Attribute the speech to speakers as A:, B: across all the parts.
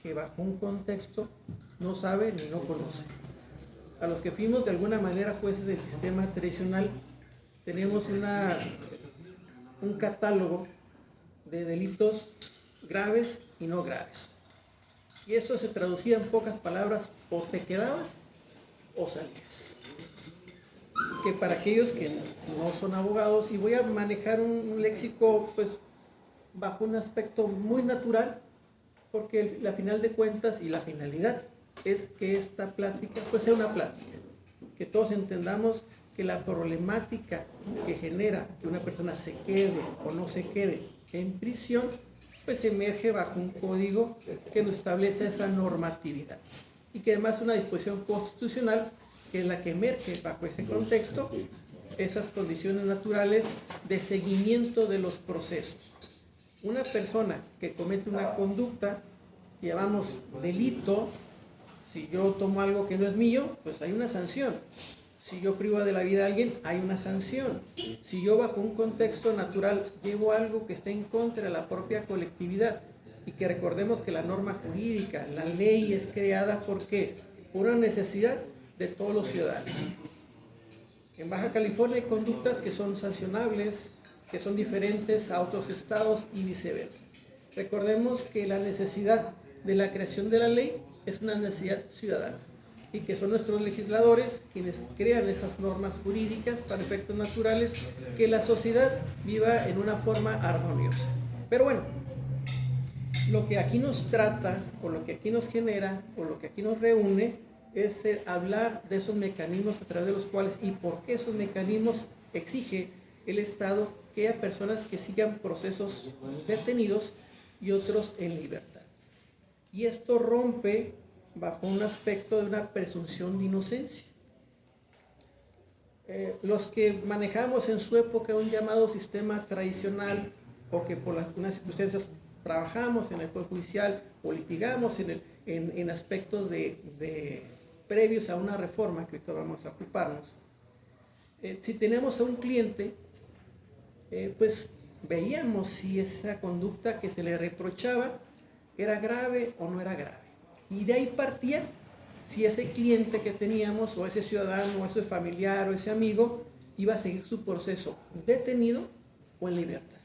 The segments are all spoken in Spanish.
A: que bajo un contexto no sabe ni no conoce. A los que fuimos de alguna manera jueces del sistema tradicional, tenemos un catálogo de delitos graves y no graves. Y eso se traducía en pocas palabras: o te quedabas o salías. Que para aquellos que no son abogados, y voy a manejar un léxico pues bajo un aspecto muy natural, porque la final de cuentas y la finalidad es que esta plática pues sea una plática, que todos entendamos que la problemática que genera que una persona se quede o no se quede en prisión pues emerge bajo un código que nos establece esa normatividad, y que además es una disposición constitucional que es la que emerge bajo ese contexto, esas condiciones naturales de seguimiento de los procesos. Una persona que comete una conducta, llamamos delito, si yo tomo algo que no es mío, pues hay una sanción. Si yo privo de la vida a alguien, hay una sanción. Si yo bajo un contexto natural llevo algo que está en contra de la propia colectividad, y que recordemos que la norma jurídica, la ley es creada ¿por qué? Por una necesidad de todos los ciudadanos. En Baja California hay conductas que son sancionables, que son diferentes a otros estados y viceversa. Recordemos que la necesidad de la creación de la ley es una necesidad ciudadana, y que son nuestros legisladores quienes crean esas normas jurídicas para efectos naturales, que la sociedad viva en una forma armoniosa. Pero bueno, lo que aquí nos trata, o lo que aquí nos genera, o lo que aquí nos reúne, es hablar de esos mecanismos a través de los cuales y por qué esos mecanismos exige el Estado que haya personas que sigan procesos detenidos y otros en libertad. Y esto rompe bajo un aspecto de una presunción de inocencia. Los que manejamos en su época un llamado sistema tradicional, o que por algunas circunstancias trabajamos en el Poder Judicial o litigamos en aspectos de previos a una reforma que ahorita vamos a ocuparnos, si tenemos a un cliente, pues veíamos si esa conducta que se le reprochaba era grave o no era grave. Y de ahí partía si ese cliente que teníamos, o ese ciudadano, o ese familiar, o ese amigo, iba a seguir su proceso detenido o en libertad.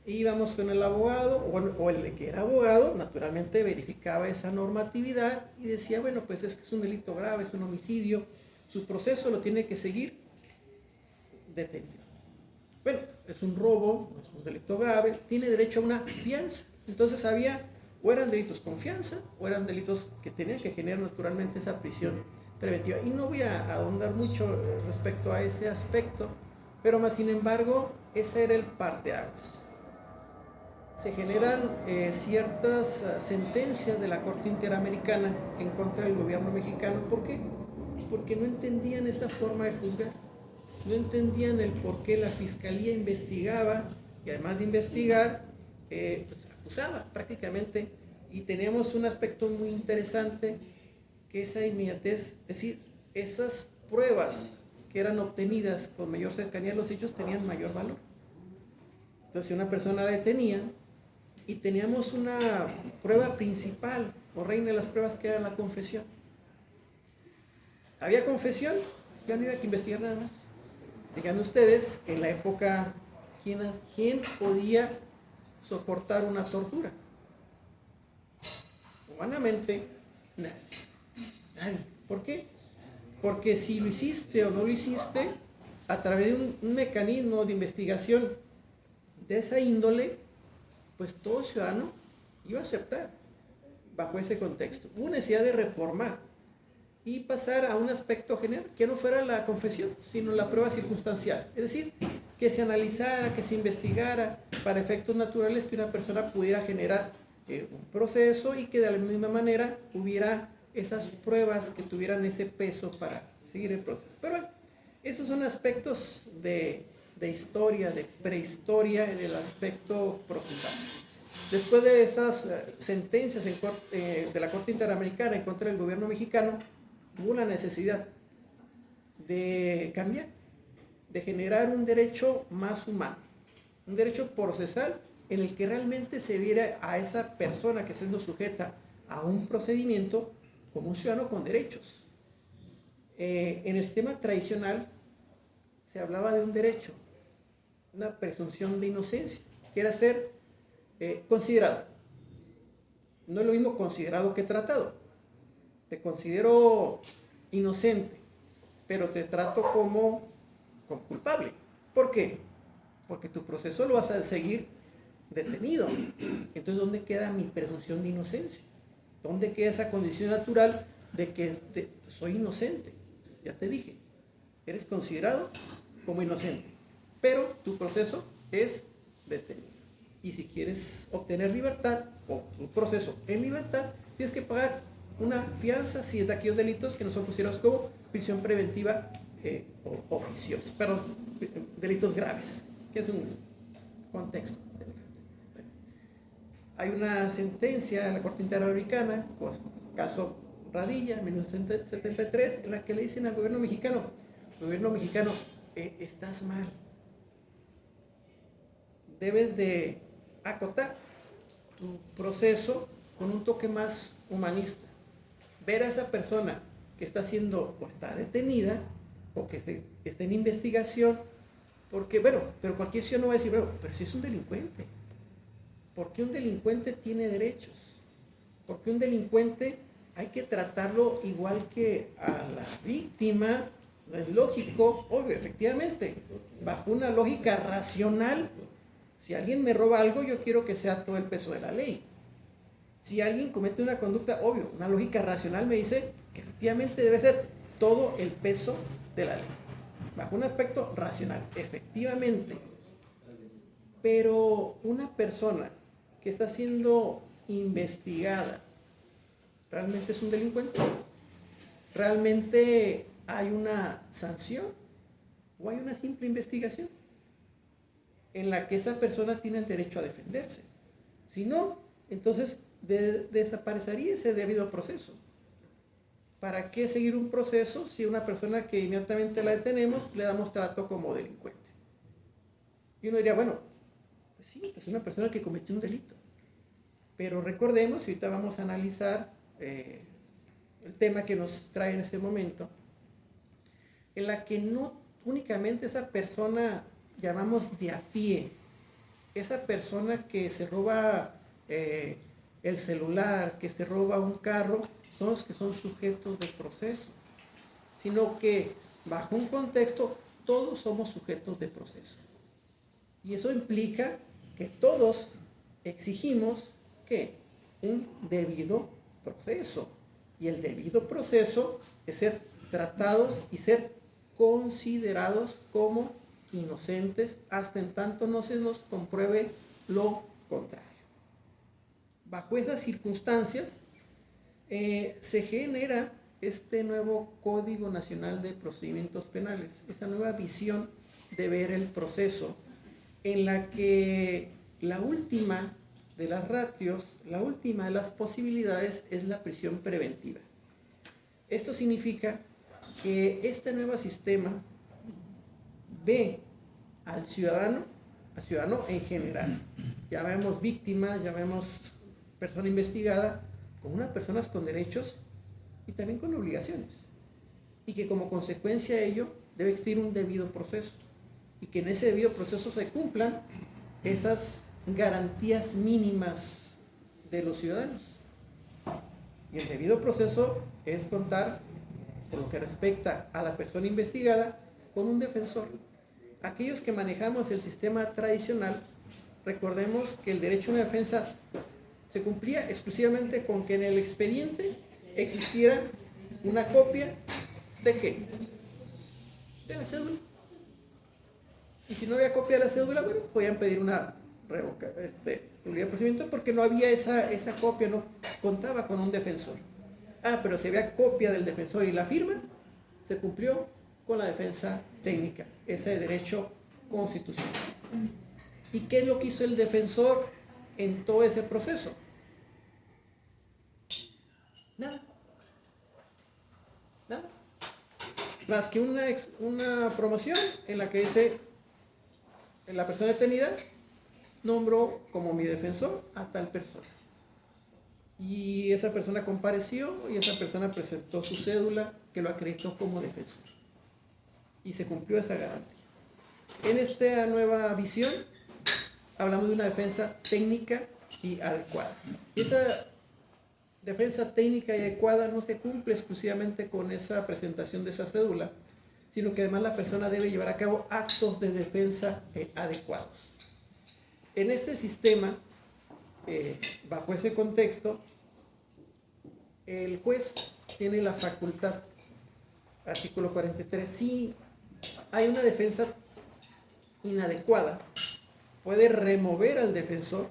A: Íbamos con el abogado, o el que era abogado, naturalmente verificaba esa normatividad y decía, bueno, pues es que es un delito grave, es un homicidio, su proceso lo tiene que seguir detenido. Bueno, es un robo, no es un delito grave, tiene derecho a una fianza. Entonces había, o eran delitos con fianza, o eran delitos que tenían que generar naturalmente esa prisión preventiva. Y no voy a ahondar mucho respecto a ese aspecto, pero más sin embargo, ese era el parteaguas. Se generan ciertas sentencias de la Corte Interamericana en contra del gobierno mexicano. ¿Por qué? Porque no entendían esta forma de juzgar, no entendían el por qué la Fiscalía investigaba, y además de investigar, pues acusaba prácticamente. Y teníamos un aspecto muy interesante, que esa inmediatez, es decir, esas pruebas que eran obtenidas con mayor cercanía a los hechos tenían mayor valor. Entonces, si una persona la detenían, y teníamos una prueba principal, o reina de las pruebas, que era la confesión. Había confesión, ya no había que investigar nada más. Digan ustedes, en la época, ¿quién podía soportar una tortura? Humanamente, nadie. ¿Por qué? Porque si lo hiciste o no lo hiciste, a través de un mecanismo de investigación de esa índole, pues todo ciudadano iba a aceptar bajo ese contexto. Hubo necesidad de reformar y pasar a un aspecto general, que no fuera la confesión, sino la prueba circunstancial. Es decir, que se analizara, que se investigara para efectos naturales, que una persona pudiera generar un proceso, y que de la misma manera hubiera esas pruebas que tuvieran ese peso para seguir el proceso. Pero bueno, esos son aspectos de historia, de prehistoria en el aspecto procesal. Después de esas sentencias de la Corte Interamericana en contra del gobierno mexicano, hubo la necesidad de cambiar, de generar un derecho más humano, un derecho procesal en el que realmente se viera a esa persona que está siendo sujeta a un procedimiento como un ciudadano con derechos. En el sistema tradicional se hablaba de un derecho, una presunción de inocencia, que era ser considerado. No es lo mismo considerado que tratado. Te considero inocente, pero te trato como culpable. ¿Por qué? Porque tu proceso lo vas a seguir detenido. Entonces, ¿dónde queda mi presunción de inocencia? ¿Dónde queda esa condición natural de que soy inocente? Ya te dije, eres considerado como inocente, pero tu proceso es detenido. Y si quieres obtener libertad o un proceso en libertad, tienes que pagar una fianza si es de aquellos delitos que no son considerados como prisión preventiva oficiosa, perdón, delitos graves, que es un contexto. Hay una sentencia de la Corte Interamericana, caso Radilla, 1973, en la que le dicen al gobierno mexicano, estás mal, debes de acotar tu proceso con un toque más humanista. Ver a esa persona que está siendo o está detenida o que está en investigación, porque, bueno, pero cualquier ciudadano va a decir, bueno, pero si es un delincuente, ¿por qué un delincuente tiene derechos? ¿Por qué un delincuente hay que tratarlo igual que a la víctima? No es lógico, obvio, efectivamente, bajo una lógica racional. Si alguien me roba algo, yo quiero que sea todo el peso de la ley. Si alguien comete una conducta, obvio, una lógica racional me dice que efectivamente debe ser todo el peso de la ley. Bajo un aspecto racional, efectivamente. Pero una persona que está siendo investigada, ¿realmente es un delincuente? ¿Realmente hay una sanción? ¿O hay una simple investigación en la que esa persona tiene el derecho a defenderse? Si no, entonces desaparecería ese debido proceso. ¿Para qué seguir un proceso si una persona que inmediatamente la detenemos le damos trato como delincuente? Y uno diría, bueno, pues sí, es una persona que cometió un delito. Pero recordemos, y ahorita vamos a analizar el tema que nos trae en este momento, en la que no únicamente esa persona, llamamos de a pie, esa persona que se roba el celular, que se roba un carro, son los que son sujetos de proceso, sino que bajo un contexto todos somos sujetos de proceso. Y eso implica que todos exigimos que un debido proceso. Y el debido proceso es ser tratados y ser considerados como inocentes hasta en tanto no se nos compruebe lo contrario. Bajo esas circunstancias se genera este nuevo Código Nacional de Procedimientos Penales, esa nueva visión de ver el proceso, en la que la última de las ratios, la última de las posibilidades es la prisión preventiva. Esto significa que este nuevo sistema ve al ciudadano en general, llamemos víctima, llamemos persona investigada, como unas personas con derechos y también con obligaciones, y que como consecuencia de ello debe existir un debido proceso, y que en ese debido proceso se cumplan esas garantías mínimas de los ciudadanos. Y el debido proceso es contar, por lo que respecta a la persona investigada, con un defensor. Aquellos que manejamos el sistema tradicional, recordemos que el derecho a una defensa se cumplía exclusivamente con que en el expediente existiera una copia ¿de qué? De la cédula. Y si no había copia de la cédula, bueno, podían pedir una nulidad de procedimiento porque no había esa copia, no contaba con un defensor. Pero si había copia del defensor y la firma, se cumplió con la defensa técnica, ese derecho constitucional. ¿Y qué es lo que hizo el defensor en todo ese proceso? Nada. Más que una promoción en la que dice la persona detenida nombro como mi defensor a tal persona. Y esa persona compareció y esa persona presentó su cédula que lo acreditó como defensor. Y se cumplió esa garantía. En esta nueva visión hablamos de una defensa técnica y adecuada. Esa defensa técnica y adecuada no se cumple exclusivamente con esa presentación de esa cédula, sino que además la persona debe llevar a cabo actos de defensa adecuados. En este sistema, bajo ese contexto, el juez tiene la facultad, artículo 43, si hay una defensa inadecuada, puede remover al defensor,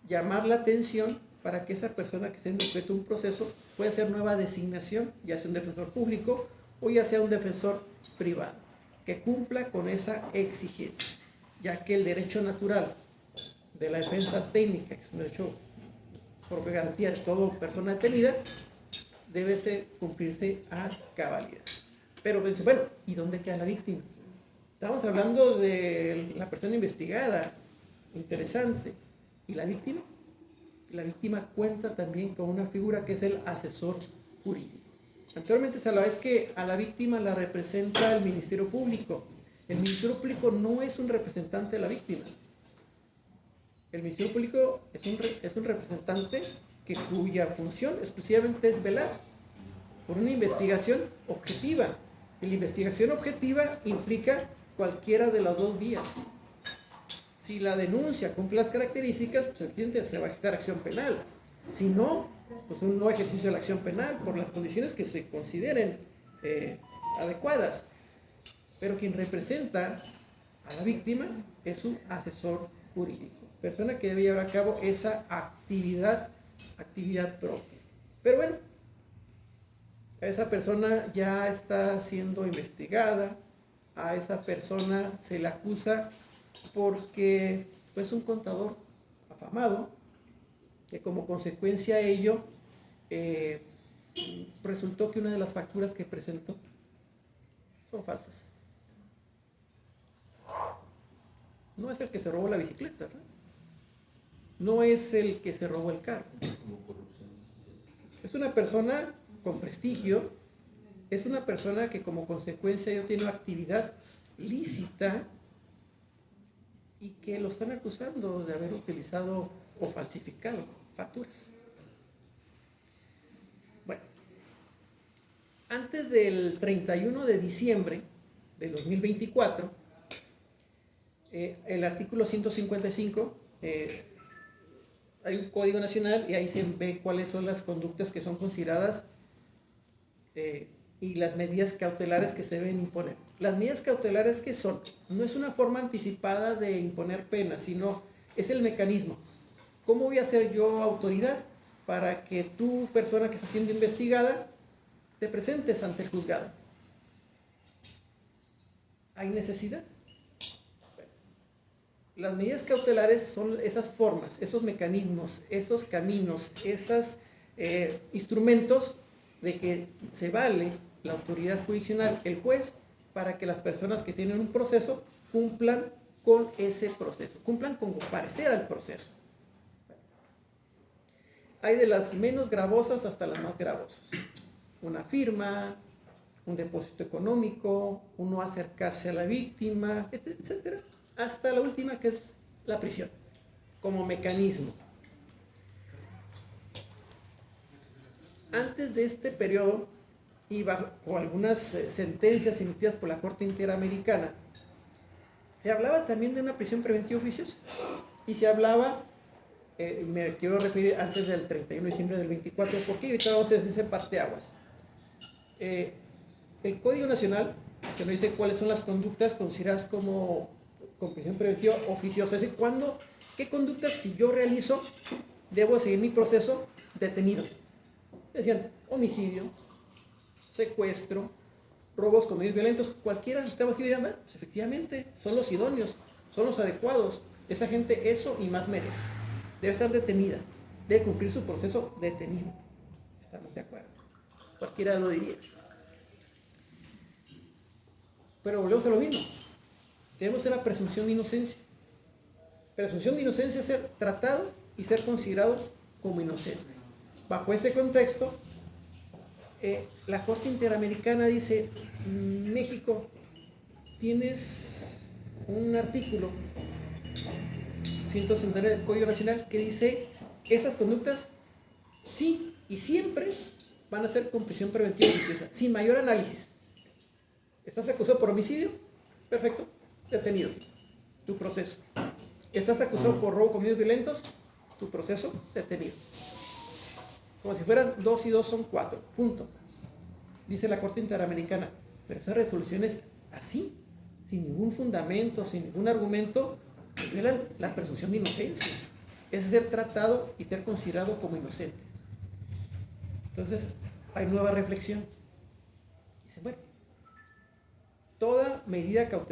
A: llamar la atención para que esa persona que esté en sujeto a un proceso pueda hacer nueva designación, ya sea un defensor público o ya sea un defensor privado, que cumpla con esa exigencia, ya que el derecho natural de la defensa técnica, que es un derecho por garantía de toda persona detenida, debe cumplirse a cabalidad. Pero bueno, ¿y dónde queda la víctima? Estamos hablando de la persona investigada, interesante. ¿Y la víctima? La víctima cuenta también con una figura que es el asesor jurídico. Anteriormente se hablaba que a la víctima la representa el Ministerio Público. El Ministerio Público no es un representante de la víctima. El Ministerio Público es un representante cuya función exclusivamente es velar por una investigación objetiva. Y la investigación objetiva implica cualquiera de las dos vías. Si la denuncia cumple las características, pues evidentemente se va a ejecutar acción penal. Si no, pues un no ejercicio de la acción penal por las condiciones que se consideren adecuadas. Pero quien representa a la víctima es su asesor jurídico, persona que debe llevar a cabo esa actividad propia. Pero bueno, esa persona ya está siendo investigada, a esa persona se le acusa porque es un contador afamado, que como consecuencia de ello resultó que una de las facturas que presentó son falsas. No es el que se robó la bicicleta, no es el que se robó el carro. Es una persona con prestigio, es una persona que como consecuencia de ello tiene una actividad lícita y que lo están acusando de haber utilizado o falsificado facturas. Bueno, antes del 31 de diciembre de 2024, el artículo 155, hay un código nacional y ahí se ve cuáles son las conductas que son consideradas y las medidas cautelares que se deben imponer. Las medidas cautelares que son, no es una forma anticipada de imponer pena, sino es el mecanismo. ¿Cómo voy a ser yo autoridad para que tú, persona que está siendo investigada, te presentes ante el juzgado? ¿Hay necesidad? Bueno, las medidas cautelares son esas formas, esos mecanismos, esos caminos, esos instrumentos de que se vale la autoridad jurisdiccional, el juez, para que las personas que tienen un proceso cumplan con ese proceso, cumplan con comparecer al proceso. Hay de las menos gravosas hasta las más gravosas. Una firma, un depósito económico, uno acercarse a la víctima, etcétera, hasta la última que es la prisión, como mecanismo. Antes de este periodo, y bajo algunas sentencias emitidas por la Corte Interamericana, se hablaba también de una prisión preventiva oficiosa. Y se hablaba, me quiero referir antes del 31 de diciembre del 24, porque ahorita vamos a hacer ese parteaguas. El Código Nacional, que nos dice cuáles son las conductas consideradas como con prisión preventiva oficiosa, es decir, qué conductas si yo realizo debo seguir mi proceso detenido. Decían homicidio, secuestro, robos con medios violentos, cualquiera de los temas que dirían, pues efectivamente, son los idóneos, son los adecuados. Esa gente eso y más merece. Debe estar detenida, debe cumplir su proceso detenido. Estamos de acuerdo. Cualquiera lo diría. Pero volvemos a lo mismo. Tenemos la presunción de inocencia. Presunción de inocencia es ser tratado y ser considerado como inocente. Bajo ese contexto, la Corte Interamericana dice, México, tienes un artículo 169 del Código Nacional que dice, esas conductas sí y siempre van a ser con prisión preventiva oficiosa, sin mayor análisis. ¿Estás acusado por homicidio? Perfecto, detenido. Tu proceso. ¿Estás acusado por robo con medios violentos? Tu proceso, detenido. Como si fueran 2 y 2 son 4, punto. Dice la Corte Interamericana, pero esas resoluciones así, sin ningún fundamento, sin ningún argumento, violan la presunción de inocencia. Es ser tratado y ser considerado como inocente. Entonces, hay nueva reflexión. Dice, bueno, toda medida cautelar